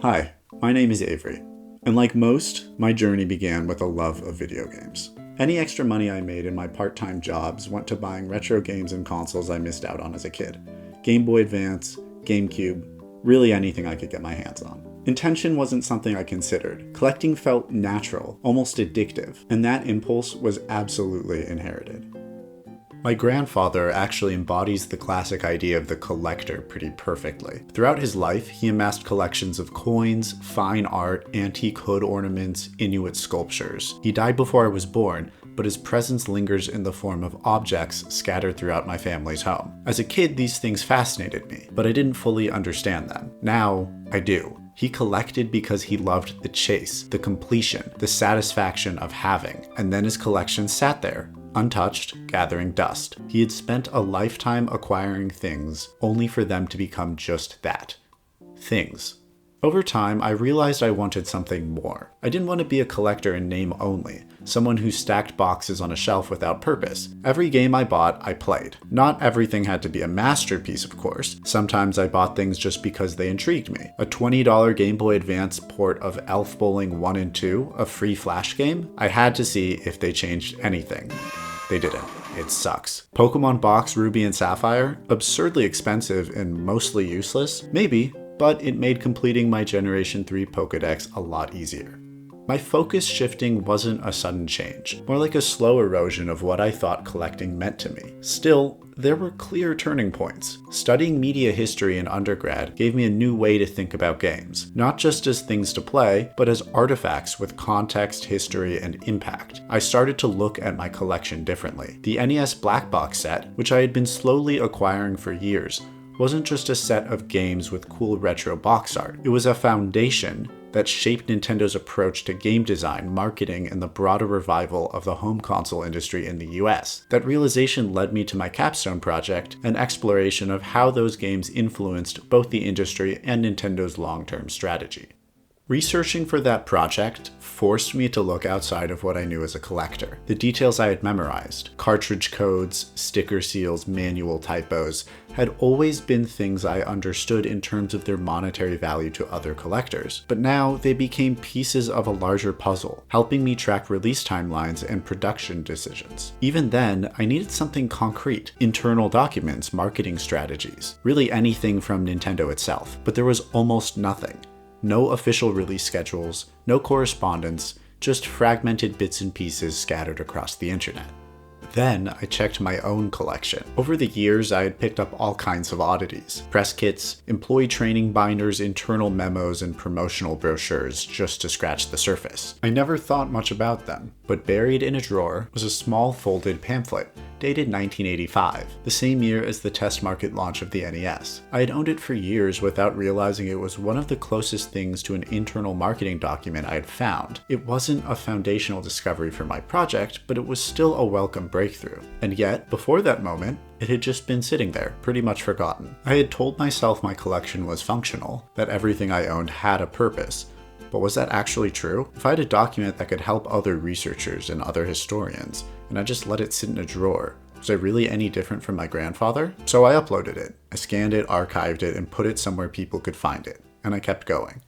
Hi, my name is Avery, and like most, my journey began with a love of video games. Any extra money I made in my part-time jobs went to buying retro games and consoles I missed out on as a kid. Game Boy Advance, GameCube, really anything I could get my hands on. Intention wasn't something I considered. Collecting felt natural, almost addictive, and that impulse was absolutely inherited. My grandfather actually embodies the classic idea of the collector pretty perfectly. Throughout his life, he amassed collections of coins, fine art, antique hood ornaments, Inuit sculptures. He died before I was born, but his presence lingers in the form of objects scattered throughout my family's home. As a kid, these things fascinated me, but I didn't fully understand them. Now, I do. He collected because he loved the chase, the completion, the satisfaction of having, and then his collection sat there, untouched, gathering dust. He had spent a lifetime acquiring things, only for them to become just that. Things. Over time, I realized I wanted something more. I didn't want to be a collector in name only, someone who stacked boxes on a shelf without purpose. Every game I bought, I played. Not everything had to be a masterpiece, of course. Sometimes I bought things just because they intrigued me. A $20 Game Boy Advance port of Elf Bowling 1 and 2, a free Flash game? I had to see if they changed anything. They didn't. It sucks. Pokemon Box Ruby and Sapphire? Absurdly expensive and mostly useless? Maybe, but it made completing my Generation 3 Pokédex a lot easier. My focus shifting wasn't a sudden change, more like a slow erosion of what I thought collecting meant to me. Still, there were clear turning points. Studying media history in undergrad gave me a new way to think about games, not just as things to play, but as artifacts with context, history, and impact. I started to look at my collection differently. The NES Black Box set, which I had been slowly acquiring for years, wasn't just a set of games with cool retro box art. It was a foundation that shaped Nintendo's approach to game design, marketing, and the broader revival of the home console industry in the US. That realization led me to my capstone project, an exploration of how those games influenced both the industry and Nintendo's long-term strategy. Researching for that project forced me to look outside of what I knew as a collector. The details I had memorized, cartridge codes, sticker seals, manual typos, had always been things I understood in terms of their monetary value to other collectors. But now they became pieces of a larger puzzle, helping me track release timelines and production decisions. Even then, I needed something concrete, internal documents, marketing strategies, really anything from Nintendo itself. But there was almost nothing. No official release schedules, no correspondence, just fragmented bits and pieces scattered across the internet. Then I checked my own collection. Over the years, I had picked up all kinds of oddities. Press kits, employee training binders, internal memos, and promotional brochures just to scratch the surface. I never thought much about them, but buried in a drawer was a small folded pamphlet, dated 1985, the same year as the test market launch of the NES. I had owned it for years without realizing it was one of the closest things to an internal marketing document I had found. It wasn't a foundational discovery for my project, but it was still a welcome breakthrough. And yet, before that moment, it had just been sitting there, pretty much forgotten. I had told myself my collection was functional, that everything I owned had a purpose. But was that actually true? If I had a document that could help other researchers and other historians, and I just let it sit in a drawer, was I really any different from my grandfather? So I uploaded it. I scanned it, archived it, and put it somewhere people could find it. And I kept going.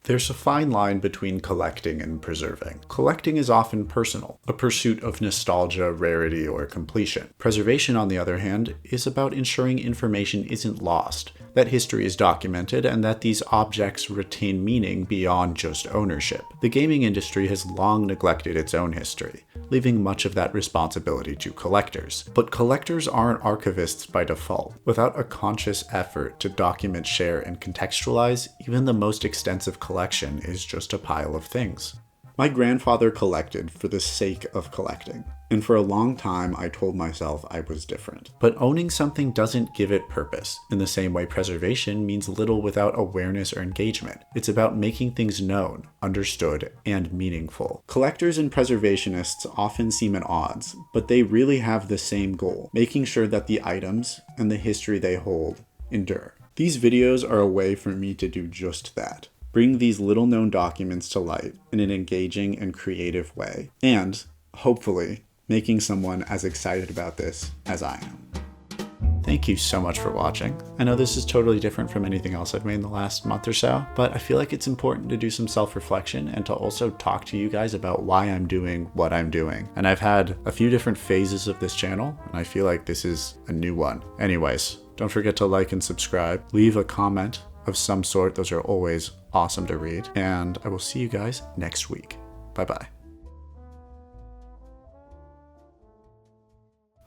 There's a fine line between collecting and preserving. Collecting is often personal, a pursuit of nostalgia, rarity, or completion. Preservation, on the other hand, is about ensuring information isn't lost, that history is documented, and that these objects retain meaning beyond just ownership. The gaming industry has long neglected its own history, leaving much of that responsibility to collectors. But collectors aren't archivists by default. Without a conscious effort to document, share, and contextualize, even the most extensive collection is just a pile of things. My grandfather collected for the sake of collecting, and for a long time I told myself I was different. But owning something doesn't give it purpose, in the same way preservation means little without awareness or engagement. It's about making things known, understood, and meaningful. Collectors and preservationists often seem at odds, but they really have the same goal, making sure that the items and the history they hold endure. These videos are a way for me to do just that. Bring these little-known documents to light in an engaging and creative way, and, hopefully, making someone as excited about this as I am. Thank you so much for watching. I know this is totally different from anything else I've made in the last month or so, but I feel like it's important to do some self-reflection and to also talk to you guys about why I'm doing what I'm doing. And I've had a few different phases of this channel, and I feel like this is a new one. Anyways, don't forget to like and subscribe. Leave a comment of some sort. Those are always awesome to read. And I will see you guys next week. Bye-bye.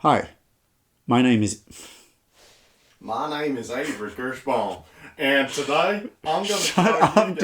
Hi, my name is Avery Gershbaum, and today I'm going to Shut up, dude.